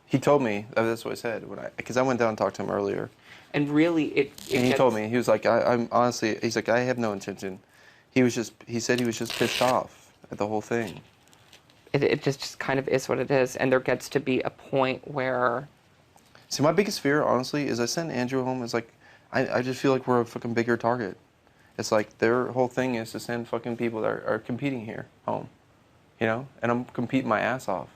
He told me, that's what I said, because I went down and talked to him earlier. And really, and he told me, he was like, I'm honestly, he's like, I have no intention. He said he was just pissed off at the whole thing. It just kind of is what it is, and there gets to be a point where... See, my biggest fear, honestly, is I send Andrew home, it's like, I just feel like we're a fucking bigger target. It's like their whole thing is to send fucking people that are competing here home, you know? And I'm competing my ass off.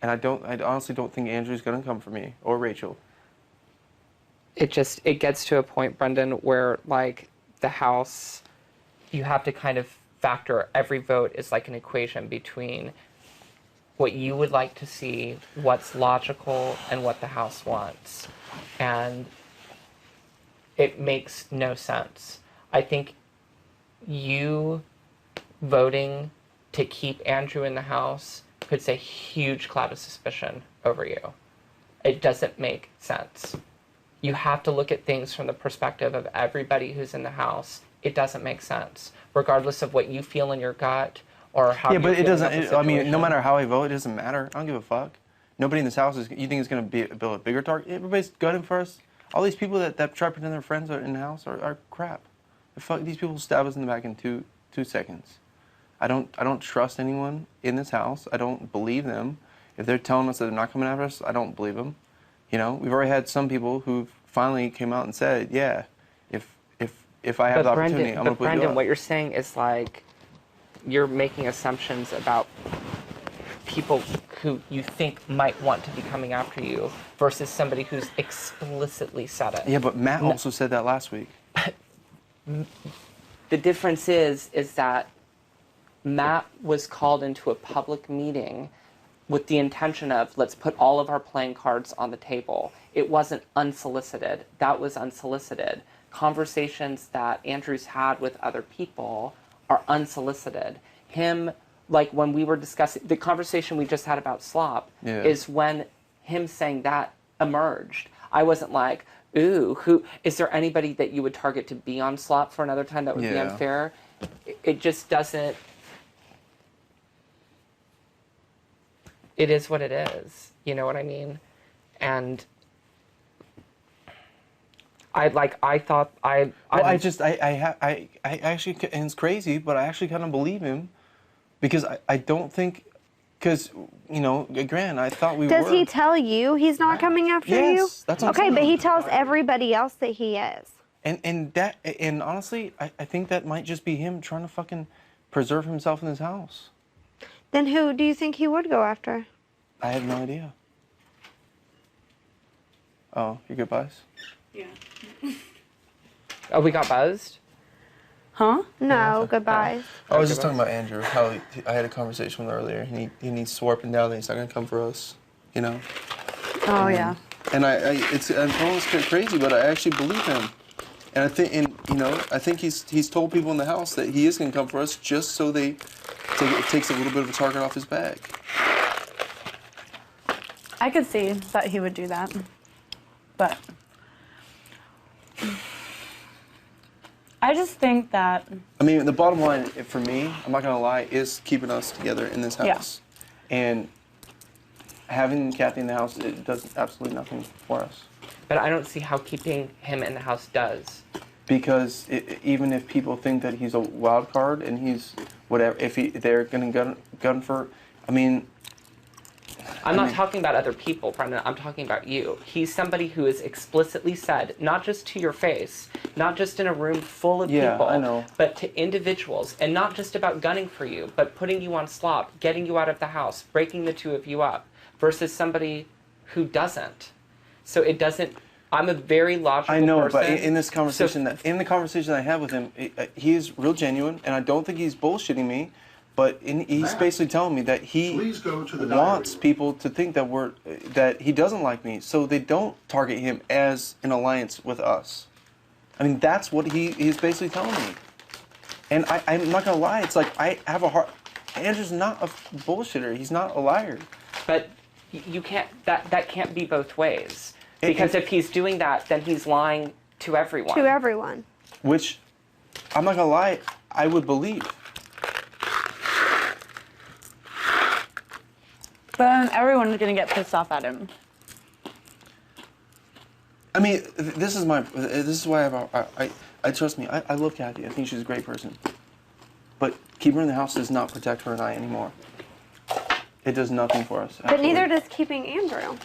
And I honestly don't think Andrew's gonna come for me, or Rachel. It gets to a point, Brendon, where, like, the House, you have to kind of factor every vote is like an equation between what you would like to see, what's logical, and what the House wants. And it makes no sense. I think you voting to keep Andrew in the House puts a huge cloud of suspicion over you. It doesn't make sense. You have to look at things from the perspective of everybody who's in the House. It doesn't make sense, regardless of what you feel in your gut or how. Yeah, but it doesn't. I mean, no matter how I vote, it doesn't matter. I don't give a fuck. Nobody in this House is. You think it's going to build a bigger target? Everybody's gunning for us. All these people that try to pretend their friends are in the House are crap. The fuck, these people stab us in the back in two seconds. I don't trust anyone in this House. I don't believe them. If they're telling us that they're not coming after us, I don't believe them. You know, we've already had some people who finally came out and said, yeah, if I have the opportunity, I'm going to put you up. Brendon, what you're saying is like you're making assumptions about people who you think might want to be coming after you versus somebody who's explicitly said it. Yeah, but Matt also said that last week. The difference is that Matt was called into a public meeting with the intention of, let's put all of our playing cards on the table. It wasn't unsolicited. That was unsolicited. Conversations that Andrew's had with other people are unsolicited. Him, like when we were discussing, the conversation we just had about slop is when him saying that emerged. I wasn't like, ooh, is there anybody that you would target to be on slop for another time that would be unfair? It just doesn't. It is what it is. You know what I mean? And I actually, and it's crazy, but I actually kind of believe him because I don't think, because, you know, Grant, I thought we were. Does he tell you he's not coming after you? Yes, that's what I'm saying. Okay, but he tells everybody else that he is. And honestly, I think that might just be him trying to fucking preserve himself in his house. Then who do you think he would go after? I have no idea. Oh, your goodbyes? Yeah. Oh, we got buzzed? Huh? No, goodbyes. I was just talking about Andrew, how I had a conversation with him earlier, and he needs swarping down that he's not going to come for us, you know? Oh, yeah. And it's almost crazy, but I actually believe him. And I think he's told people in the House that he is going to come for us just so it takes a little bit of a target off his back. I could see that he would do that, but I just think that... I mean, the bottom line for me, I'm not going to lie, is keeping us together in this house. Yeah. And having Kathy in the house, it does absolutely nothing for us. But I don't see how keeping him in the house does. Because even if people think that he's a wild card and he's whatever, they're going to gun for, I mean... I'm not talking about other people, Brendon. I'm talking about you. He's somebody who has explicitly said, not just to your face, not just in a room full of people, I know. but to individuals, and not just about gunning for you, but putting you on slop, getting you out of the house, breaking the two of you up, versus somebody who doesn't. So it doesn't. I'm a very logical person. I know, but in this conversation, in the conversation I had with him, he is real genuine, and I don't think he's bullshitting me. But he's basically telling me that he wants people to think that he doesn't like me, so they don't target him as an alliance with us. I mean, that's what he's basically telling me. And I'm not gonna lie, it's like I have a heart. Andrew's not a bullshitter. He's not a liar. But you can't. That can't be both ways. Because if he's doing that, then he's lying to everyone. To everyone. Which, I'm not gonna lie, I would believe. But then everyone's gonna get pissed off at him. I mean, this is why I trust me. I love Kathy. I think she's a great person. But keeping her in the house does not protect her and I anymore. It does nothing for us. But neither does keeping Andrew.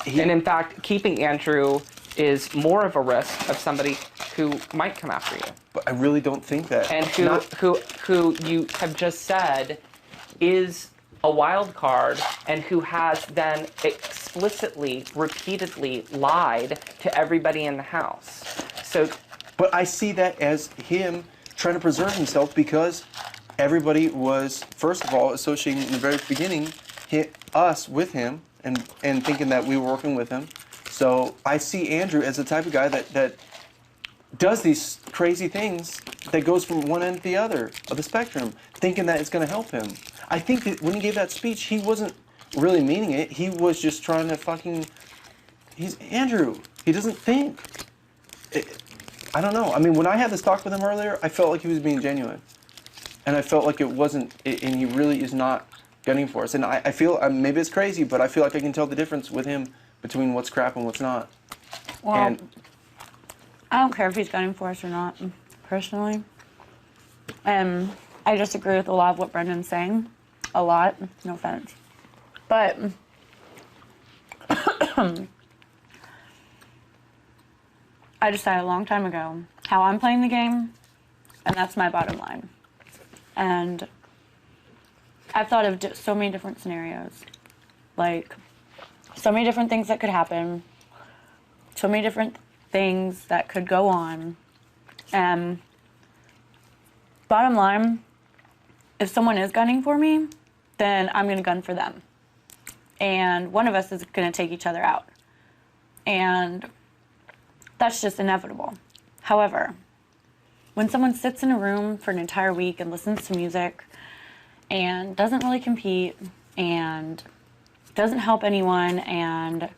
And in fact, keeping Andrew is more of a risk of somebody who might come after you. But I really don't think that. And who you have just said is a wild card, and who has then explicitly, repeatedly lied to everybody in the house. So, but I see that as him trying to preserve himself because everybody was, first of all, associating in the very beginning us with him and thinking that we were working with him. So I see Andrew as the type of guy that does these crazy things that goes from one end to the other of the spectrum, thinking that it's going to help him. I think that when he gave that speech, he wasn't really meaning it. He was just trying to he's Andrew. He doesn't think. I don't know. I mean, when I had this talk with him earlier, I felt like he was being genuine. And I felt like it wasn't, and he really is not gunning for us. And I feel, maybe it's crazy, but I feel like I can tell the difference with him between what's crap and what's not. Well, and I don't care if he's gunning for us or not, personally. I disagree with a lot of what Brendon's saying. A lot. No offense. But I decided a long time ago how I'm playing the game, and that's my bottom line. And I've thought of so many different scenarios. Like, so many different things that could happen. So many different things that could go on. And bottom line, if someone is gunning for me, then I'm going to gun for them. And one of us is going to take each other out. And that's just inevitable. However, when someone sits in a room for an entire week and listens to music and doesn't really compete and doesn't help anyone and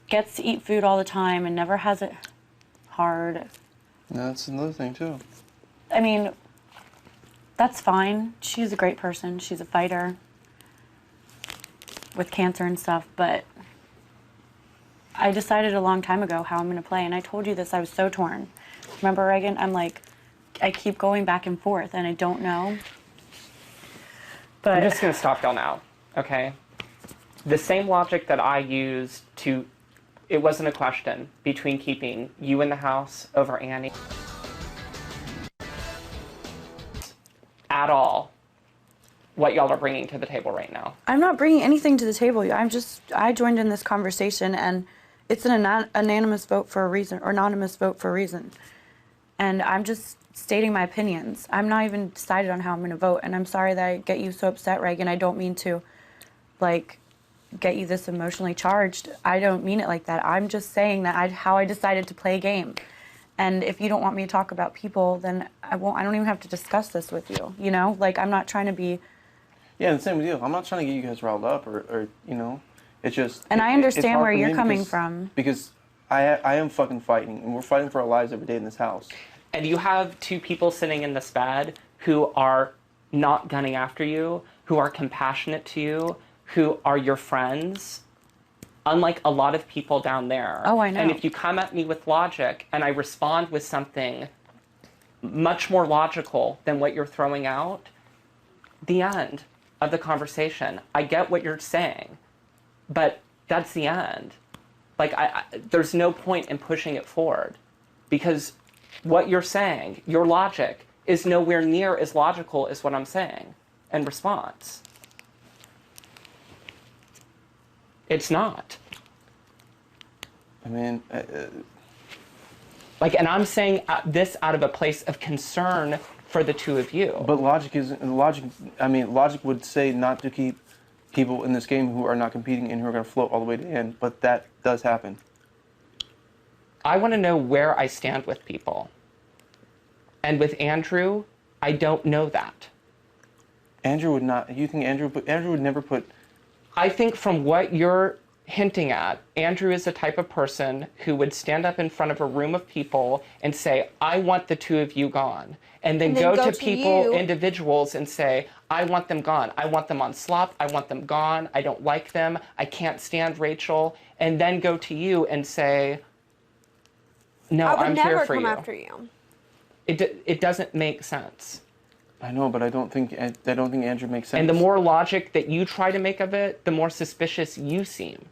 gets to eat food all the time and never has it hard. that's another thing, too. I mean, that's fine. She's a great person. She's a fighter with cancer and stuff, but I decided a long time ago how I'm going to play, and I told you this. I was so torn. Remember, Reagan? I'm like, I keep going back and forth, and I don't know. But I'm just going to stop y'all now, okay? The same logic that I used to, it wasn't a question between keeping you in the house over Annie at all what y'all are bringing to the table right now. I'm not bringing anything to the table. I joined in this conversation, and it's an anonymous vote for a reason, or anonymous vote for a reason. And I'm just stating my opinions. I'm not even decided on how I'm going to vote, and I'm sorry that I get you so upset, Reagan. I don't mean to, like, get you this emotionally charged. I don't mean it like that. I'm just saying that how I decided to play a game. And if you don't want me to talk about people, then I won't. I don't even have to discuss this with you. You know, like, I'm not trying to be. Yeah, the same with you. I'm not trying to get you guys riled up or you know, it's just. And I understand where you're coming because, from. Because I am fucking fighting, and we're fighting for our lives every day in this house. And you have two people sitting in this bed who are not gunning after you, who are compassionate to you, who are your friends, unlike a lot of people down there. Oh, I know. And if you come at me with logic and I respond with something much more logical than what you're throwing out, the end of the conversation. I get what you're saying, but that's the end. Like, there's no point in pushing it forward, because what you're saying, your logic, is nowhere near as logical as what I'm saying in response. It's not. I mean, like, and I'm saying this out of a place of concern for the two of you. but logic I mean, logic would say not to keep people in this game who are not competing and who are going to float all the way to the end, but that does happen. I want to know where I stand with people. And with Andrew, I don't know that. Andrew would not. You think Andrew would never put? I think from what you're hinting at, Andrew is the type of person who would stand up in front of a room of people and say, I want the two of you gone. And then go to people, you. individuals, and say, I want them gone. I want them on slop. I want them gone. I don't like them. I can't stand Rachel. And then go to you and say, no, I would I'm never here for come you. after you. It doesn't make sense. I know, but I don't think Andrew makes sense. And the more logic that you try to make of it, the more suspicious you seem.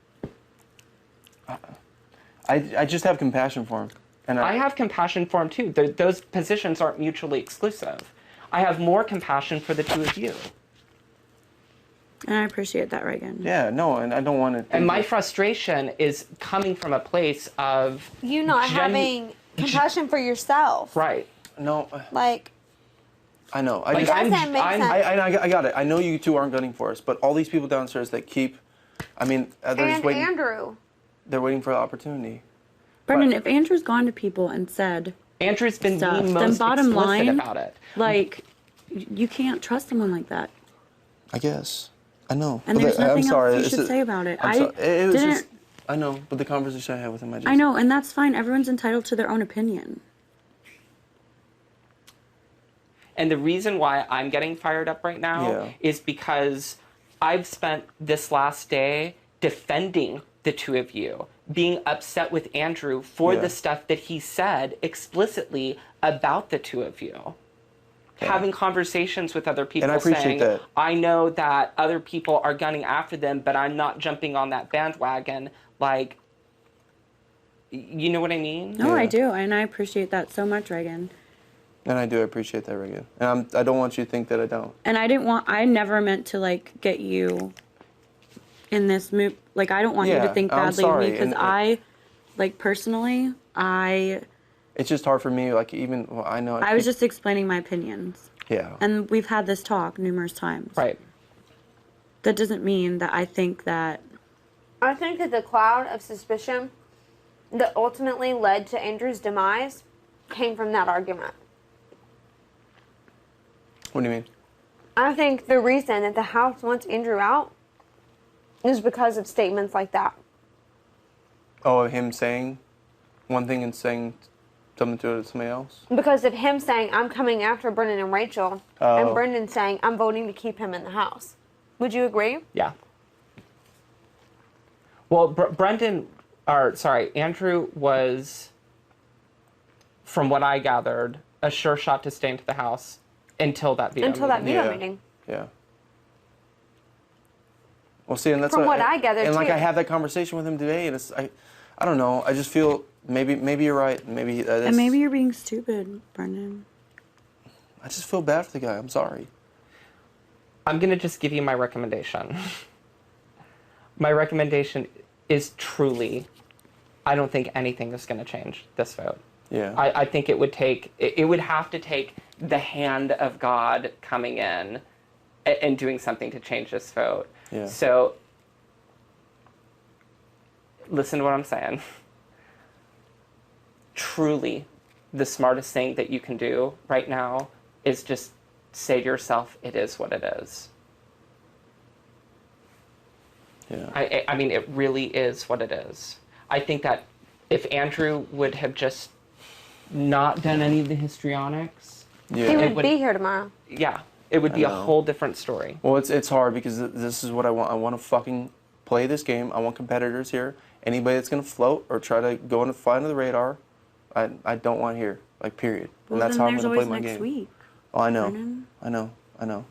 I just have compassion for him. And I have compassion for him too. Those positions aren't mutually exclusive. I have more compassion for the two of you. And I appreciate that, Reagan. Yeah, no, and I don't want to. And my frustration is coming from a place of You not having compassion for yourself. right. No, Like, I know. Like, doesn't make sense. I got it. I know you two aren't gunning for us, but all these people downstairs that keep, they're just and waiting. Andrew. They're waiting for the opportunity. Brendan, But- if Andrew's gone to people and said, Andrew's been Stuff. the Then most bottom explicit line, about it. like, you can't trust someone like that. I guess. I know. And But there's I'm nothing sorry. else you This should is- say about it. I'm I sorry. It was didn't. just. I know, but the conversation I had with him, I know, and that's fine. Everyone's entitled to their own opinion. And the reason why I'm getting fired up right now Yeah. is because I've spent this last day defending the two of you, being upset with Andrew for Yeah. the stuff that he said explicitly about the two of you. Having conversations with other people I appreciate saying, that. I know that other people are gunning after them, but I'm not jumping on that bandwagon. Like, you know what I mean? No, I Yeah. do, and I appreciate that so much, Reagan. And I do appreciate that, Reagan. And I don't want you to think that I don't. And I never meant to, like, get you in this mood. Like, I don't want you Yeah, to think I'm badly of sorry, me, because and- I, like, personally, It's just hard for me. Like even I know. I was just explaining my opinions. Yeah. And we've had this talk numerous times. Right. That doesn't mean that I think that. I think that the cloud of suspicion that ultimately led to Andrew's demise came from that argument. What do you mean? I think the reason that the house wants Andrew out is because of statements like that. Oh, him saying one thing and saying something to somebody else. Because of him saying, I'm coming after Brendan and Rachel, Oh. and Brendan saying, I'm voting to keep him in the house. Would you agree? Yeah. Well, Andrew was, from what I gathered, a sure shot to stay into the house until that veto Until that meeting. veto Yeah. meeting. Yeah. Well, see, and that's From what I gathered, and like too. I had that conversation with him today, and I don't know. I just feel maybe you're right. Maybe And maybe you're being stupid, Brendan. I just feel bad for the guy. I'm sorry. I'm going to just give you my recommendation. My recommendation is truly, I don't think anything is going to change this vote. Yeah. I think it would have to take the hand of God coming in and doing something to change this vote. Yeah. So, listen to what I'm saying. Truly, the smartest thing that you can do right now is just say to yourself, it is what it is. Yeah. I mean, it really is what it is. I think that if Andrew would have just not done any of the histrionics, He Yeah. would would- be here tomorrow. yeah, it would be a know. whole different story. Well, it's hard because this is what I want. I want to fucking play this game. I want competitors here. Anybody that's gonna float or try to go and fly under the radar, I don't want here. Like period. Well, And that's then how I'm there's gonna play always my next game. week. Oh, I know. Brennan. I know.